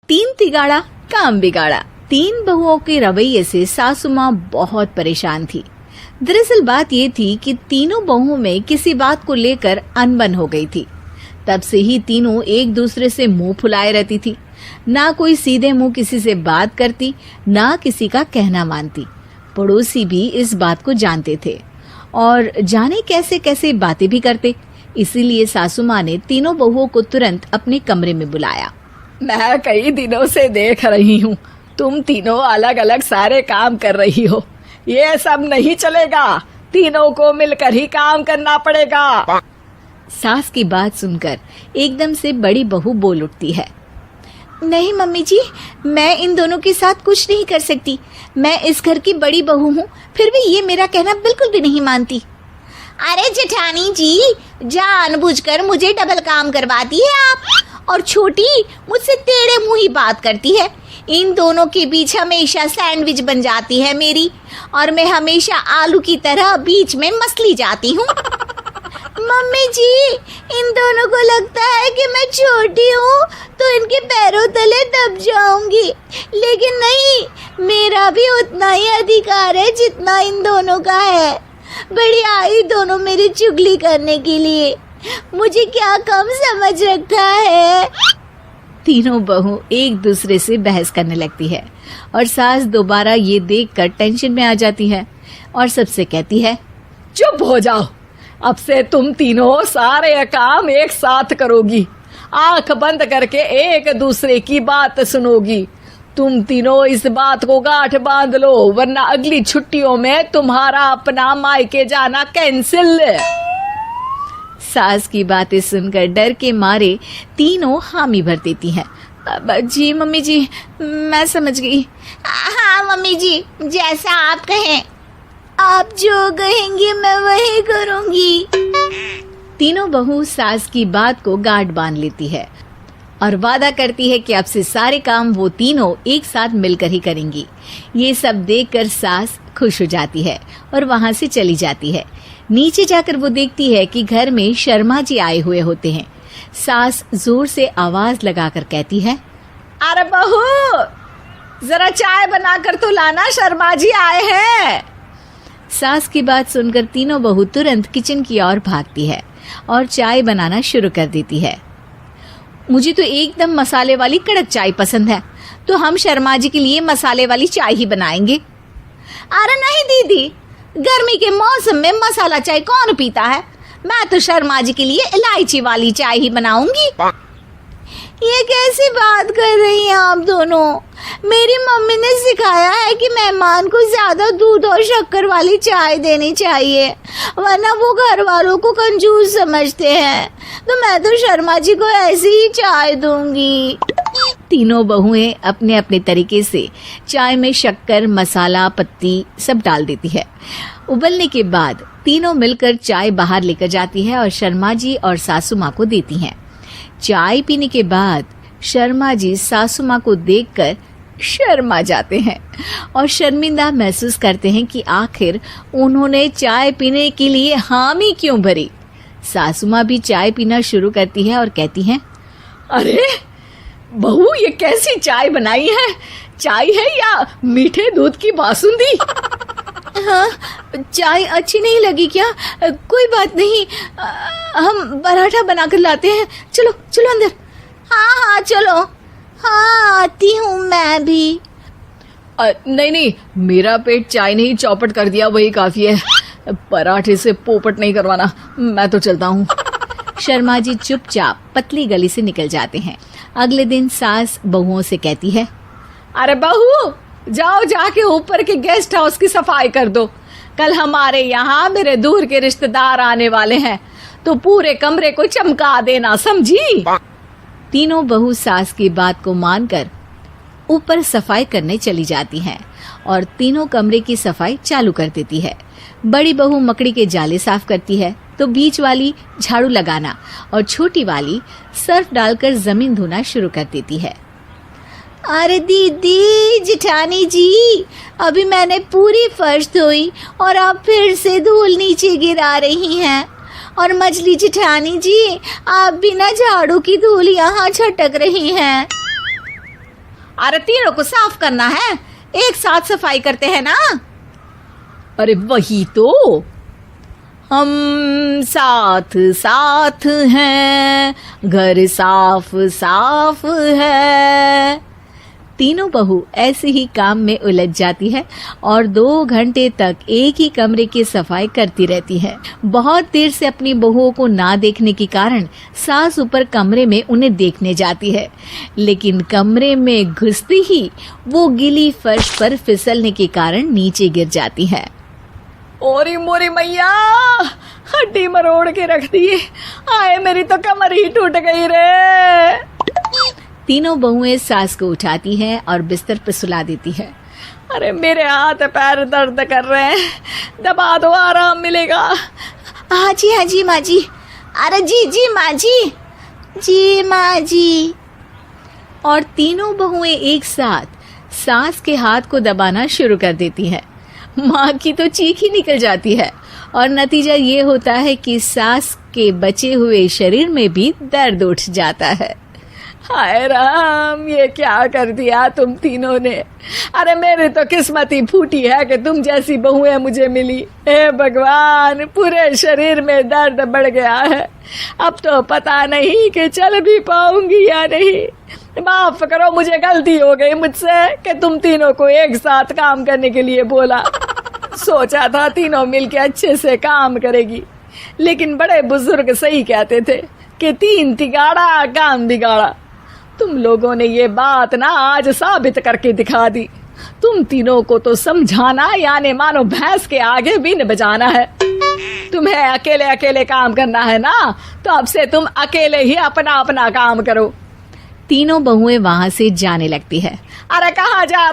तीन तिगाड़ा काम बिगाड़ा। तीन बहुओं के रवैये से सासू माँ बहुत परेशान थी। दरअसल बात ये थी कि तीनों बहुओं में किसी बात को लेकर अनबन हो गई थी। तब से ही तीनों एक दूसरे से मुंह फुलाए रहती थी। ना कोई सीधे मुंह किसी से बात करती, ना किसी का कहना मानती। पड़ोसी भी इस बात को जानते थे और जाने कैसे कैसे बातें भी करते। इसीलिए सासू माँ ने तीनों बहुओं को तुरंत अपने कमरे में बुलाया। मैं कई दिनों से देख रही हूँ, तुम तीनों अलग अलग सारे काम कर रही हो। ये सब नहीं चलेगा, तीनों को मिलकर ही काम करना पड़ेगा। सास की बात सुनकर एकदम से बड़ी बहू बोल उठती है। नहीं मम्मी जी, मैं इन दोनों के साथ कुछ नहीं कर सकती। मैं इस घर की बड़ी बहू हूँ, फिर भी ये मेरा कहना बिल्कुल भी नहीं मानती। अरे जेठानी जी, जानबूझकर मुझे डबल काम करवाती है आप, और छोटी मुझसे टेढ़े मुंह ही बात करती है। इन दोनों के बीच हमेशा सैंडविच बन जाती है मेरी, और मैं हमेशा आलू की तरह बीच में मसली जाती हूँ। मम्मी जी, इन दोनों को लगता है कि मैं छोटी हूँ तो इनके पैरों तले दब जाऊंगी, लेकिन नहीं, मेरा भी उतना ही अधिकार है जितना इन दोनों का है। बड़ी आई दोनों मेरी चुगली करने के लिए, मुझे क्या कम समझ रखा है। तीनों बहू एक दूसरे से बहस करने लगती है और सास दोबारा ये देखकर टेंशन में आ जाती है और सबसे कहती है, चुप हो जाओ, अब से तुम तीनों सारे काम एक साथ करोगी, आंख बंद करके एक दूसरे की बात सुनोगी। तुम तीनों इस बात को गांठ बांध लो, वरना अगली छुट्टियों में तुम्हारा अपना मायके जाना कैंसिल। सास की बातें सुनकर डर के मारे तीनों हामी भर देती हैं। जी मम्मी जी, मैं समझ गई। हाँ मम्मी जी, जैसा आप कहें। आप जो कहेंगी मैं वही करूंगी। तीनों बहू सास की बात को गांठ बांध लेती है और वादा करती है कि अब से सारे काम वो तीनों एक साथ मिलकर ही करेंगी। ये सब देखकर सास खुश हो जाती है और वहां से चली जाती है। नीचे जाकर वो देखती है कि घर में शर्मा जी आए हुए होते हैं। सास जोर से आवाज लगाकर कहती है, अरे बहू, जरा चाय बनाकर तो लाना, शर्मा जी आए हैं। सास की बात सुनकर तीनों बहू तुरंत किचन की ओर भागती है और चाय बनाना शुरू कर देती है। मुझे तो एकदम मसाले वाली कड़क चाय पसंद है, तो हम शर्मा जी के लिए मसाले वाली चाय ही बनाएंगे। अरे नहीं दीदी, गर्मी के मौसम में मसाला चाय कौन पीता है? मैं तो शर्मा जी के लिए इलायची वाली चाय ही बनाऊंगी। ये कैसी बात कर रही हैं आप दोनों? मेरी मम्मी ने सिखाया है कि मेहमान को ज्यादा दूध और शक्कर वाली चाय देनी चाहिए, वरना वो घर वालों को कंजूस समझते हैं। तो मैं तो शर्मा जी को ऐसी ही चाय दूंगी। तीनों बहुएं अपने अपने तरीके से चाय में शक्कर, मसाला, पत्ती सब डाल देती है। उबलने के बाद तीनों मिलकर चाय बाहर लेकर जाती है और शर्मा जी और सासू माँ को देती हैं। चाय पीने के बाद शर्मा जी सासू माँ को देखकर शर्मा जाते हैं और शर्मिंदा महसूस करते हैं कि आखिर उन्होंने चाय पीने के लिए हामी क्यों भरी। सासू माँ भी चाय पीना शुरू करती है और कहती हैं, अरे बहू, ये कैसी चाय बनाई है? चाय है या मीठे दूध की बासुंदी? हाँ, चाय अच्छी नहीं लगी क्या? कोई बात नहीं, हम पराठा बनाकर लाते हैं। चलो चलो अंदर। हाँ चलो। हाँ, आती हूँ मैं भी। नहीं, मेरा पेट चाय ने ही चौपट कर दिया, वही काफी है। पराठे से पोपट नहीं करवाना, मैं तो चलता हूँ। शर्मा जी चुपचाप पतली गली से निकल जाते हैं। अगले दिन सास बहुओं से कहती है, अरे बहू, जाओ जाके ऊपर के गेस्ट हाउस की सफाई कर दो। कल हमारे यहाँ मेरे दूर के रिश्तेदार आने वाले हैं, तो पूरे कमरे को चमका देना, समझी? तीनों बहू सास की बात को मानकर ऊपर सफाई करने चली जाती हैं और तीनों कमरे की सफाई चालू कर देती है। बड़ी बहू मकड़ी के जाले साफ करती है, तो बीच वाली झाड़ू लगाना और छोटी वाली सर्फ डालकर जमीन धोना शुरू कर देती है। अरे दीदी, जेठानी जी, अभी मैंने पूरी फर्श धोई और आप फिर से धूल नीचे गिरा रही हैं। और मछली जेठानी जी, आप बिना झाड़ू की धूल यहाँ छटक रही हैं। अरे तीनों को साफ करना है, एक साथ सफाई करते हैं ना। अरे वही तो, हम साथ साथ हैं, घर साफ साफ है। तीनों बहू ऐसे ही काम में उलझ जाती है और 2 घंटे तक एक ही कमरे की सफाई करती रहती है। बहुत देर से अपनी बहुओं को ना देखने के कारण सास ऊपर कमरे में उन्हें देखने जाती है, लेकिन कमरे में घुसती ही वो गीली फर्श पर फिसलने के कारण नीचे गिर जाती है। ओरी मोरी मैया, हड्डी मरोड़ के रख दी। आए मेरी तो कमर ही टूट गई रे। तीनों बहुएं सास को उठाती हैं और बिस्तर पर सुला देती है। अरे मेरे हाथ पैर दर्द कर रहे हैं, दबा दो, आराम मिलेगा। हाँ जी माँ जी। अरे जी माँ जी माँ जी। और तीनों बहुएं एक साथ सास के हाथ को दबाना शुरू कर देती हैं। माँ की तो चीख ही निकल जाती है और नतीजा ये होता है कि सास के बचे हुए शरीर में भी दर्द उठ जाता है। हाय राम, ये क्या कर दिया तुम तीनों ने। अरे मेरी तो किस्मत ही फूटी है कि तुम जैसी बहुएं मुझे मिली। हे भगवान, पूरे शरीर में दर्द बढ़ गया है। अब तो पता नहीं कि चल भी पाऊंगी या नहीं। माफ करो, मुझे गलती हो गई मुझसे कि तुम तीनों को एक साथ काम करने के लिए बोला। सोचा था तीनों मिलके अच्छे से काम करेगी, लेकिन बड़े बुजुर्ग सही कहते थे कि 3 तिगाड़ा काम बिगाड़ा। तुम लोगों ने ये बात ना आज साबित करके दिखा दी। तुम तीनों को तो समझाना यानी मानो भैंस के आगे बीन बजाना है। तुम्हें अकेले अकेले काम करना है ना, तो अब से तुम अकेले ही अपना अपना काम करो। तीनों बहुएं वहां से जाने लगती है। अरे कहाँ जा